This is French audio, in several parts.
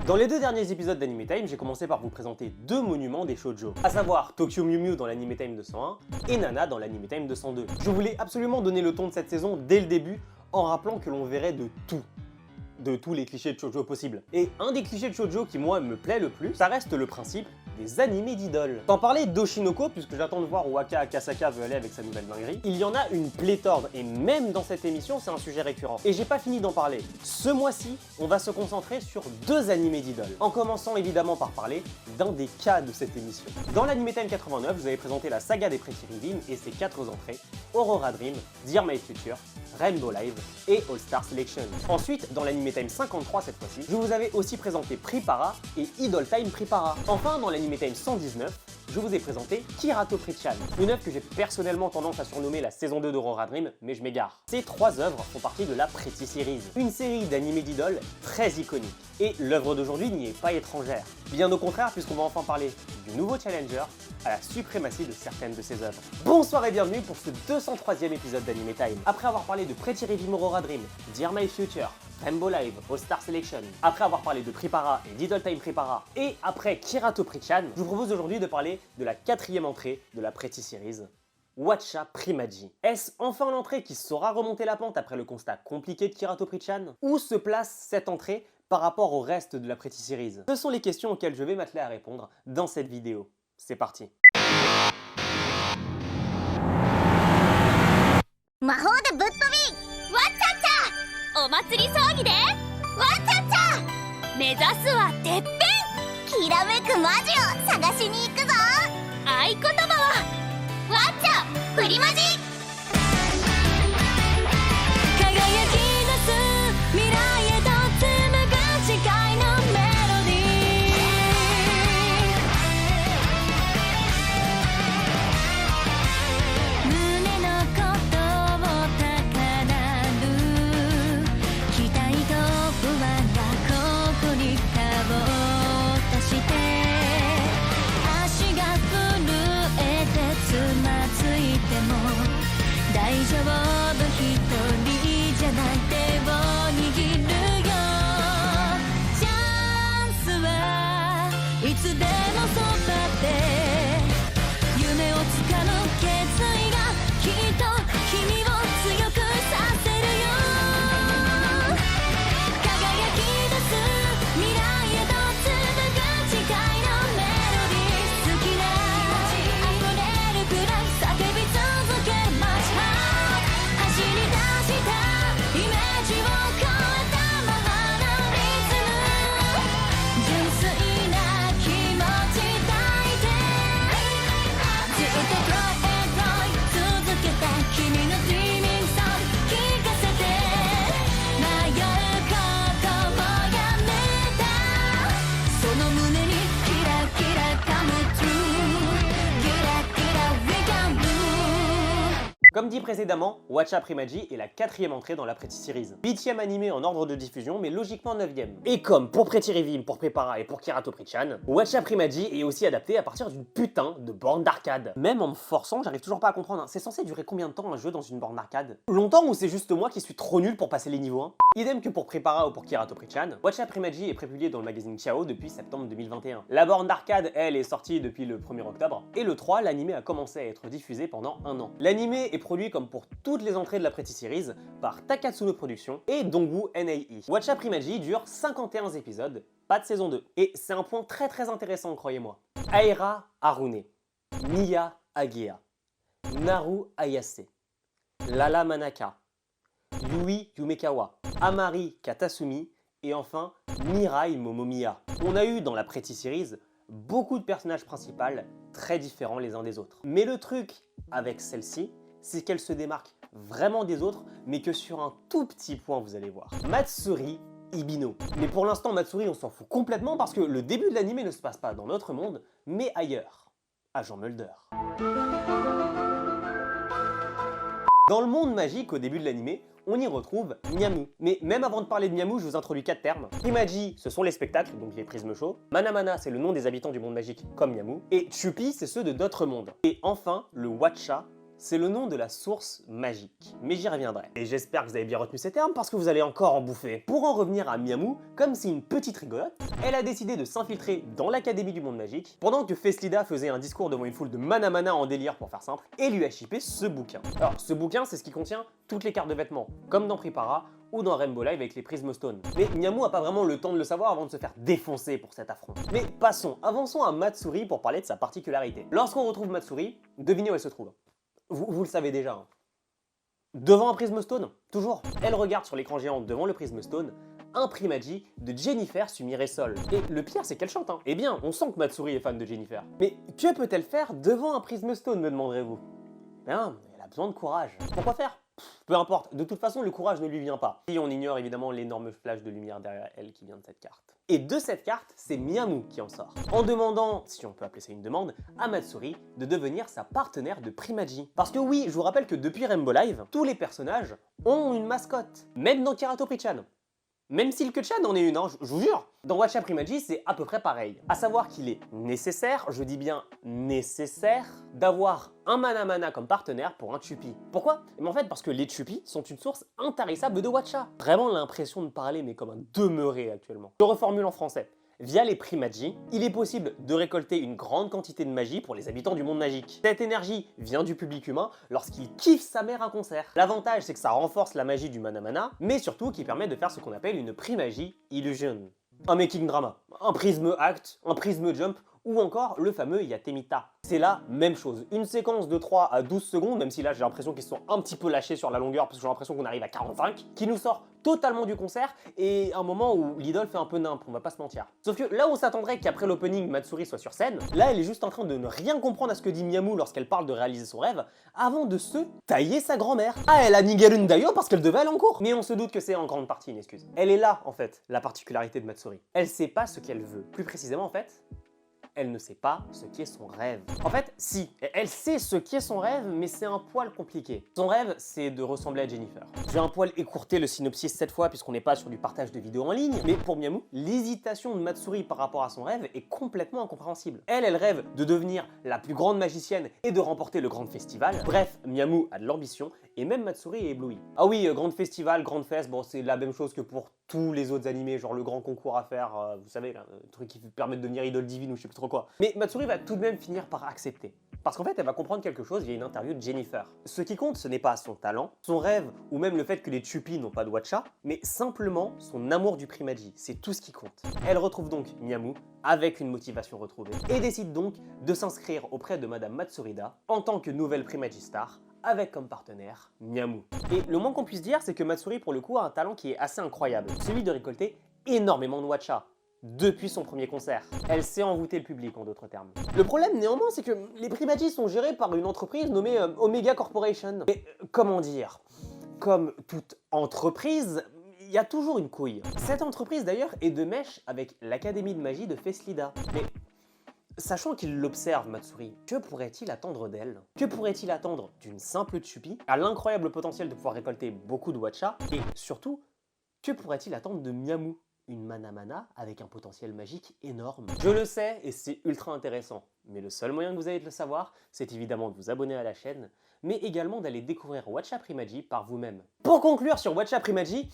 Dans les deux derniers épisodes d'Anime Time, j'ai commencé par vous présenter deux monuments des shoujo, à savoir Tokyo Mew Mew dans l'Anime Time 201 et Nana dans l'Anime Time 202. Je voulais absolument donner le ton de cette saison dès le début en rappelant que l'on verrait de tous les clichés de shoujo possibles. Et un des clichés de shoujo qui moi me plaît le plus, ça reste le principe des animés d'idoles. T'en parlais d'Oshinoko, puisque j'attends de voir où Aka Akasaka veut aller avec sa nouvelle dinguerie. Il y en a une pléthore, et même dans cette émission, c'est un sujet récurrent. Et j'ai pas fini d'en parler. Ce mois-ci, on va se concentrer sur deux animés d'idoles. En commençant évidemment par parler d'un des cas de cette émission. Dans l'Anime Time 89, je vous avais présenté la saga des Pretty Rhythm et ses 4 entrées, Aurora Dream, Dear My Future, Rainbow Live et All Star Selection. Ensuite, dans l'Anime Time 53 cette fois-ci, je vous avais aussi présenté Pripara et Idol Time Pripara. Enfin, dans l'Anime Time 119, je vous ai présenté Kirato Pri-chan, une œuvre que j'ai personnellement tendance à surnommer la saison 2 d'Aurora Dream, mais je m'égare. Ces trois œuvres font partie de la Pretty Series, une série d'animés d'idoles très iconique. Et l'œuvre d'aujourd'hui n'y est pas étrangère. Bien au contraire, puisqu'on va enfin parler du nouveau challenger à la suprématie de certaines de ses œuvres. Bonsoir et bienvenue pour ce 203e épisode d'Anime Time. Après avoir parlé de Pretty Rhythm Aurora Dream, Dear My Future, Rainbow Live, All Star Selection, après avoir parlé de Pripara et d'Idol Time Pripara, et après Kirato Pri-chan, je vous propose aujourd'hui de parler de la 4e entrée de la Pretty Series, Watcha Primaji. Est-ce enfin l'entrée qui saura remonter la pente après le constat compliqué de Kirato Pri-chan? Où se place cette entrée par rapport au reste de la Pretty Series? Ce sont les questions auxquelles je vais m'atteler à répondre dans cette vidéo. C'est parti. 魔法でぶっ飛びわっちゃっちゃお祭り騒ぎでわっちゃっちゃ目指すはてっぺんきらめくマジを探しに行くぞ合言葉はわっちゃプリマジ輝き出す未来へと紡ぐ誓いのメロディー胸の鼓動を高鳴る期待と不安がここに多忙として足が震えてつまずいても大丈夫一人じゃない手を握るよチャンスはいつでもそばで夢をつかむ決意がきっと君を強くさせるよ輝き出す未来へと紡ぐ誓いのメロディー好きな溢れるくらい叫び続けました走り出したイメージを超えたままのリズム純粋な気持ち抱いてずっとプロへ続けた君のドリーミングソング聞かせて迷うこともやめたその胸にキラキラカムトゥキラキラウィカンブルー Comme dit précédemment, Watcha Primaji est la 4e entrée dans la Pretty Series. 8e animé en ordre de diffusion, mais logiquement 9e. Et comme pour Pretty Rhythm, pour Prepara et pour Kirato Pri-chan, Watcha Primaji est aussi adapté à partir d'une putain de borne d'arcade. Même en me forçant, j'arrive toujours pas à comprendre, c'est censé durer combien de temps un jeu dans une borne d'arcade? Longtemps ou c'est juste moi qui suis trop nul pour passer les niveaux 1? Idem que pour Prepara ou pour Kirato Pri-chan, Watcha Primaji est prépublié dans le magazine Chiao depuis septembre 2021. La borne d'arcade, elle, est sortie depuis le 1er octobre, et le 3, l'animé a commencé à être diffusé pendant un an. L'animé est produit comme pour toutes les entrées de la Pretty Series par Takatsuno Productions et Dongwoo NAE. Watcha Primaji dure 51 épisodes, pas de saison 2. Et c'est un point très intéressant, croyez-moi. Aira Harune, Miya Agea, Naru Ayase, Lala Manaka, Yui Yumekawa, Amari Katasumi et enfin Mirai Momomiya. On a eu dans la Pretty Series beaucoup de personnages principaux très différents les uns des autres. Mais le truc avec celle-ci, c'est qu'elle se démarque vraiment des autres, mais que sur un tout petit point vous allez voir. Matsuri Ibino. Mais pour l'instant Matsuri on s'en fout complètement parce que le début de l'anime ne se passe pas dans notre monde, mais ailleurs, à Jean Mulder. Dans le monde magique, au début de l'anime, on y retrouve Miyamu. Mais même avant de parler de Miyamu, je vous introduis 4 termes. Primaji, ce sont les spectacles, donc les prismes chauds. Manamana, c'est le nom des habitants du monde magique, comme Miyamu. Et Chupi, c'est ceux de d'autres mondes. Et enfin, le Watcha, c'est le nom de la source magique, mais j'y reviendrai. Et j'espère que vous avez bien retenu ces termes parce que vous allez encore en bouffer. Pour en revenir à Miamu, comme c'est une petite rigolote, elle a décidé de s'infiltrer dans l'Académie du Monde Magique pendant que Festlida faisait un discours devant une foule de mana en délire pour faire simple, et lui a shippé ce bouquin. Alors ce bouquin, c'est ce qui contient toutes les cartes de vêtements, comme dans Pripara ou dans Rainbow Live avec les Prism Stones. Mais Miamu a pas vraiment le temps de le savoir avant de se faire défoncer pour cet affront. Mais passons, avançons à Matsuri pour parler de sa particularité. Lorsqu'on retrouve Matsuri, devinez où elle se trouve. Vous le savez déjà. Hein. Devant un Prism Stone, toujours. Elle regarde sur l'écran géant devant le Prism Stone un Primagie de Jennifer Sumiresol. Et le pire, c'est qu'elle chante. Hein. Eh bien, on sent que Matsuri est fan de Jennifer. Mais que peut-elle faire devant un Prism Stone, me demanderez-vous? Ben, elle a besoin de courage. Pourquoi faire? Peu importe, de toute façon, le courage ne lui vient pas. Et on ignore évidemment l'énorme flash de lumière derrière elle qui vient de cette carte. Et de cette carte, c'est Miamu qui en sort, en demandant, si on peut appeler ça une demande, à Matsuri de devenir sa partenaire de Primagie. Parce que oui, je vous rappelle que depuis Rainbow Live, tous les personnages ont une mascotte, même dans Kirato Prichan. Même si le Kechan en est une, hein, je vous jure. Dans Watcha Primagie, c'est à peu près pareil. À savoir qu'il est nécessaire, je dis bien nécessaire, d'avoir un mana comme partenaire pour un Chupi. Pourquoi? Mais en fait, parce que les Chupis sont une source intarissable de Watcha. Vraiment l'impression de parler, mais comme un demeuré actuellement. Je reformule en français. Via les Primagie, il est possible de récolter une grande quantité de magie pour les habitants du monde magique. Cette énergie vient du public humain lorsqu'il kiffe sa mère à concert. L'avantage, c'est que ça renforce la magie du mana, mais surtout qui permet de faire ce qu'on appelle une Primagie Illusion. Un making drama, un prisme act, un prisme jump, ou encore le fameux Yatemita. C'est la même chose. Une séquence de 3 à 12 secondes, même si là j'ai l'impression qu'ils sont un petit peu lâchés sur la longueur parce que j'ai l'impression qu'on arrive à 45, qui nous sort totalement du concert et un moment où l'idole fait un peu nimp, on va pas se mentir. Sauf que là où on s'attendrait qu'après l'opening Matsuri soit sur scène, là elle est juste en train de ne rien comprendre à ce que dit Miamu lorsqu'elle parle de réaliser son rêve, avant de se tailler sa grand-mère. Ah, elle a Nigerun Dayo parce qu'elle devait aller en cours. Mais on se doute que c'est en grande partie une excuse. Elle est là en fait, la particularité de Matsuri. Elle sait pas ce qu'elle veut. Plus précisément en fait, elle ne sait pas ce qu'est son rêve. En fait, si, elle sait ce qu'est son rêve, mais c'est un poil compliqué. Son rêve, c'est de ressembler à Jennifer. J'ai un poil écourté le synopsis cette fois, puisqu'on n'est pas sur du partage de vidéos en ligne, mais pour Miamu, l'hésitation de Matsuri par rapport à son rêve est complètement incompréhensible. Elle rêve de devenir la plus grande magicienne et de remporter le grand festival. Bref, Miamu a de l'ambition, et même Matsuri est ébloui. Ah oui, grand festival, grande fest, bon, c'est la même chose que pour tous les autres animés, genre le grand concours à faire, vous savez, là, le truc qui permet de devenir idole divine ou je sais plus trop quoi. Mais Matsuri va tout de même finir par accepter. Parce qu'en fait, elle va comprendre quelque chose via une interview de Jennifer. Ce qui compte, ce n'est pas son talent, son rêve, ou même le fait que les Chupis n'ont pas de Watcha, mais simplement son amour du Primagie. C'est tout ce qui compte. Elle retrouve donc Miamu avec une motivation retrouvée et décide donc de s'inscrire auprès de Madame Matsurida en tant que nouvelle Primagie Star, avec comme partenaire Miamu. Et le moins qu'on puisse dire, c'est que Matsuri pour le coup a un talent qui est assez incroyable, celui de récolter énormément de Watcha. Depuis son premier concert. Elle sait envoûter le public en d'autres termes. Le problème néanmoins, c'est que les Primagie sont gérés par une entreprise nommée Omega Corporation. Mais comment dire? Comme toute entreprise, il y a toujours une couille. Cette entreprise d'ailleurs est de mèche avec l'Académie de magie de Festlida. Mais sachant qu'il l'observe, Matsuri, que pourrait-il attendre d'elle? Que pourrait-il attendre d'une simple Chupi à l'incroyable potentiel de pouvoir récolter beaucoup de Watcha? Et surtout, que pourrait-il attendre de Miamu? Une mana avec un potentiel magique énorme. Je le sais et c'est ultra intéressant, mais le seul moyen que vous avez de le savoir, c'est évidemment de vous abonner à la chaîne, mais également d'aller découvrir Watcha Primagie par vous-même. Pour conclure sur Watcha Primagie,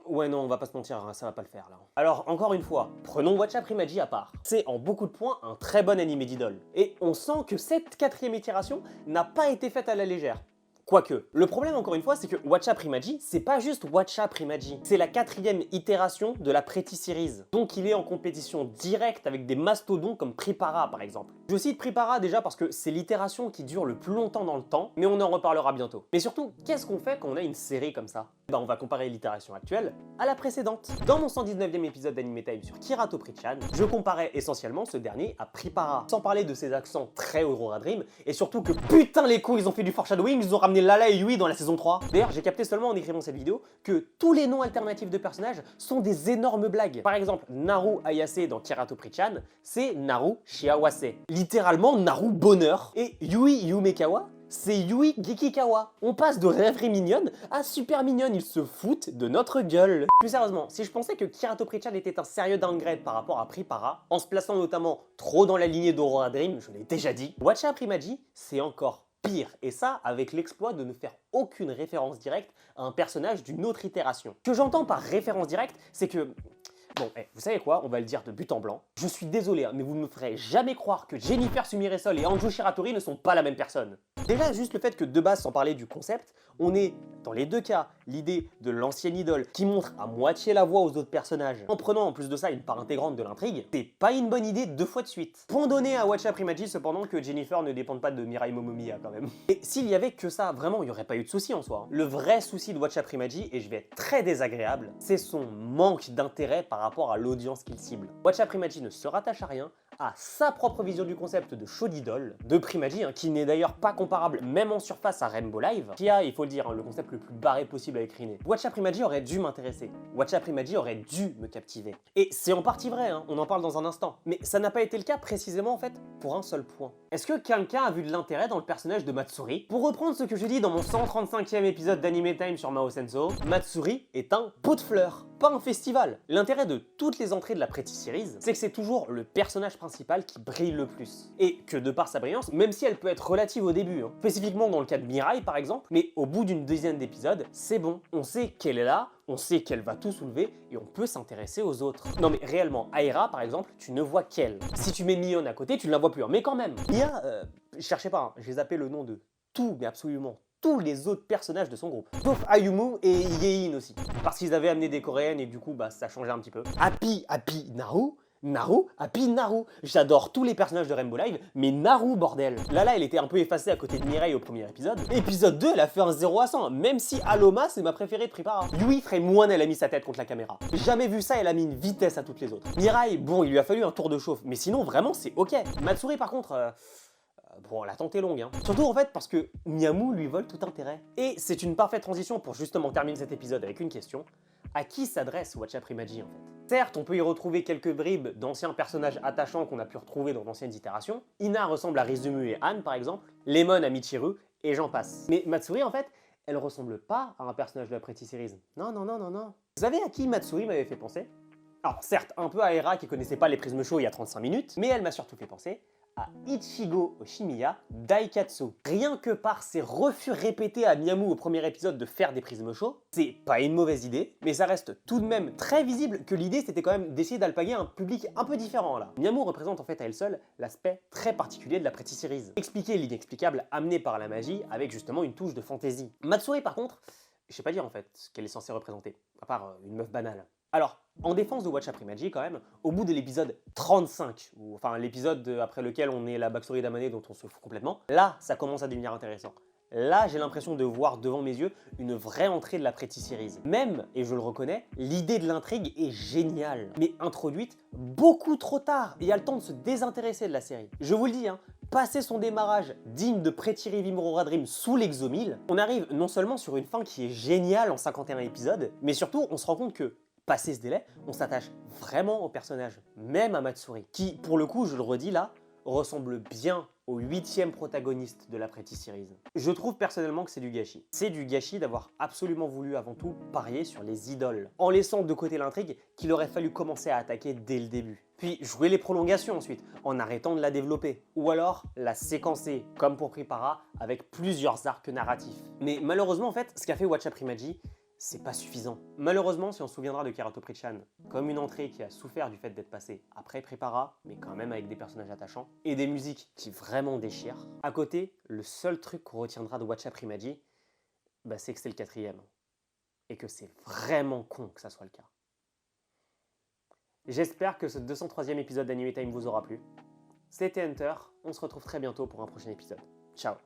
ouais non, on va pas se mentir, ça va pas le faire là. Alors encore une fois, prenons Watcha Primagie à part. C'est en beaucoup de points un très bon animé d'idole. Et on sent que cette 4e itération n'a pas été faite à la légère. Quoique, le problème encore une fois, c'est que Watcha Primagie, c'est pas juste Watcha Primagie, c'est la 4e itération de la Pretty Series. Donc il est en compétition directe avec des mastodons comme Pripara par exemple. Je cite Pripara déjà parce que c'est l'itération qui dure le plus longtemps dans le temps, mais on en reparlera bientôt. Mais surtout, qu'est-ce qu'on fait quand on a une série comme ça? On va comparer l'itération actuelle à la précédente. Dans mon 119e épisode d'Anime Time sur Kirato Prichan, je comparais essentiellement ce dernier à Pripara, sans parler de ses accents très Aurora Dream, et surtout que putain les cons ils ont fait du foreshadowing, ils ont ramené Lala et Yui dans la saison 3. D'ailleurs, j'ai capté seulement en écrivant cette vidéo que tous les noms alternatifs de personnages sont des énormes blagues. Par exemple, Naru Ayase dans Kirato Prichan, c'est Naru Shiawase. Littéralement Naru Bonheur. Et Yui Yumekawa, c'est Yui Gekikawa. On passe de rêverie mignonne à super mignonne, ils se foutent de notre gueule. Plus sérieusement, si je pensais que Kirato Prichan était un sérieux downgrade par rapport à Pripara, en se plaçant notamment trop dans la lignée d'Aurora Dream, je l'ai déjà dit, Watcha Primagie, c'est encore pire, et ça avec l'exploit de ne faire aucune référence directe à un personnage d'une autre itération. Ce que j'entends par référence directe, c'est que... Bon, vous savez quoi, on va le dire de but en blanc. Je suis désolé, mais vous ne me ferez jamais croire que Jennifer Sumiresol et Anju Shiratori ne sont pas la même personne. Déjà, juste le fait que de base, sans parler du concept, on est, dans les deux cas, l'idée de l'ancienne idole qui montre à moitié la voix aux autres personnages, en prenant en plus de ça une part intégrante de l'intrigue, c'est pas une bonne idée 2 fois de suite. Point donné à Watcha Primaji cependant que Jennifer ne dépende pas de Mirai Momomiya quand même. Et s'il y avait que ça, vraiment, il n'y aurait pas eu de souci en soi. Le vrai souci de Watcha Primaji, et je vais être très désagréable, c'est son manque d'intérêt par rapport à l'audience qu'il cible. Watcha Primaji ne se rattache à rien, a sa propre vision du concept de show d'idole, de Primaji, qui n'est d'ailleurs pas comparable même en surface à Rainbow Live, qui a, il faut le dire, le concept le plus barré possible avec Rinne. Watcha Primaji aurait dû m'intéresser, Watcha Primaji aurait dû me captiver. Et c'est en partie vrai, on en parle dans un instant, mais ça n'a pas été le cas précisément en fait pour un seul point. Est-ce que quelqu'un a vu de l'intérêt dans le personnage de Matsuri? Pour reprendre ce que je dis dans mon 135e épisode d'Anime Time sur Mao Senso, Matsuri est un pot de fleurs, pas un festival. L'intérêt de toutes les entrées de la Pretty Series, c'est que c'est toujours le personnage principal qui brille le plus. Et que de par sa brillance, même si elle peut être relative au début, spécifiquement dans le cas de Mirai par exemple, mais au bout d'une dizaine d'épisodes, c'est bon, on sait qu'elle est là, on sait qu'elle va tout soulever et on peut s'intéresser aux autres. Non mais réellement, Aira par exemple, tu ne vois qu'elle. Si tu mets Mion à côté, tu ne la vois plus, mais quand même. Mia, cherchez pas, j'ai zappé le nom de tout, mais absolument tous les autres personnages de son groupe. Sauf Ayumu et Yein aussi. Parce qu'ils avaient amené des coréennes et du coup, ça changeait un petit peu. Happy Naru, Happy Naru. J'adore tous les personnages de Rainbow Live, mais Naru, bordel. Lala, elle était un peu effacée à côté de Mirai au premier épisode. Épisode 2, elle a fait un 0 à 100, même si Aloma, c'est ma préférée de Prepara. Yui Fremoine, elle a mis sa tête contre la caméra. Jamais vu ça, elle a mis une vitesse à toutes les autres. Mirai, bon, il lui a fallu un tour de chauffe, mais sinon, vraiment, c'est ok. Matsuri, par contre... Bon, la tente est longue, Surtout en fait parce que Miyamu lui vole tout intérêt. Et c'est une parfaite transition pour justement terminer cet épisode avec une question. À qui s'adresse Watcha Primaji en fait? Certes, on peut y retrouver quelques bribes d'anciens personnages attachants qu'on a pu retrouver dans d'anciennes itérations. Ina ressemble à Rizumu et Anne par exemple, Lemon à Michiru, et j'en passe. Mais Matsuri en fait, elle ressemble pas à un personnage de la Pretty Series. Non. Vous savez à qui Matsuri m'avait fait penser? Alors certes, un peu à Hera qui connaissait pas les prismes chauds il y a 35 minutes, mais elle m'a surtout fait penser à Ichigo Oshimiya Daikatsu. Rien que par ses refus répétés à Miyamu au premier épisode de faire des prismes chauds, c'est pas une mauvaise idée, mais ça reste tout de même très visible que l'idée c'était quand même d'essayer d'alpaguer un public un peu différent là. Miyamu représente en fait à elle seule l'aspect très particulier de la Pretty Series. Expliquer l'inexplicable amené par la magie avec justement une touche de fantaisie. Matsuri par contre, je sais pas dire en fait ce qu'elle est censée représenter, à part une meuf banale. Alors, en défense de Watcha Primaji quand même, au bout de l'épisode 35, ou enfin l'épisode après lequel on est la backstory d'Amane dont on se fout complètement, là ça commence à devenir intéressant. Là j'ai l'impression de voir devant mes yeux une vraie entrée de la Pretty Series. Même, et je le reconnais, l'idée de l'intrigue est géniale, mais introduite beaucoup trop tard, et il y a le temps de se désintéresser de la série. Je vous le dis, passé son démarrage digne de Pretty Revimorora Dream sous l'Exomile, on arrive non seulement sur une fin qui est géniale en 51 épisodes, mais surtout on se rend compte que passé ce délai, on s'attache vraiment au personnage, même à Matsuri, qui, pour le coup, je le redis là, ressemble bien au 8e protagoniste de la Pretty Series. Je trouve personnellement que c'est du gâchis. C'est du gâchis d'avoir absolument voulu avant tout parier sur les idoles, en laissant de côté l'intrigue qu'il aurait fallu commencer à attaquer dès le début. Puis jouer les prolongations ensuite, en arrêtant de la développer. Ou alors la séquencer, comme pour Prepara, avec plusieurs arcs narratifs. Mais malheureusement en fait, ce qu'a fait Watcha Primaji, c'est pas suffisant. Malheureusement, si on se souviendra de Karato Prichan, comme une entrée qui a souffert du fait d'être passée après Prepara, mais quand même avec des personnages attachants, et des musiques qui vraiment déchirent, à côté, le seul truc qu'on retiendra de Watcha Primaji, c'est que c'est le 4e. Et que c'est vraiment con que ça soit le cas. J'espère que ce 203e épisode d'Anime Time vous aura plu. C'était Hunter, on se retrouve très bientôt pour un prochain épisode. Ciao.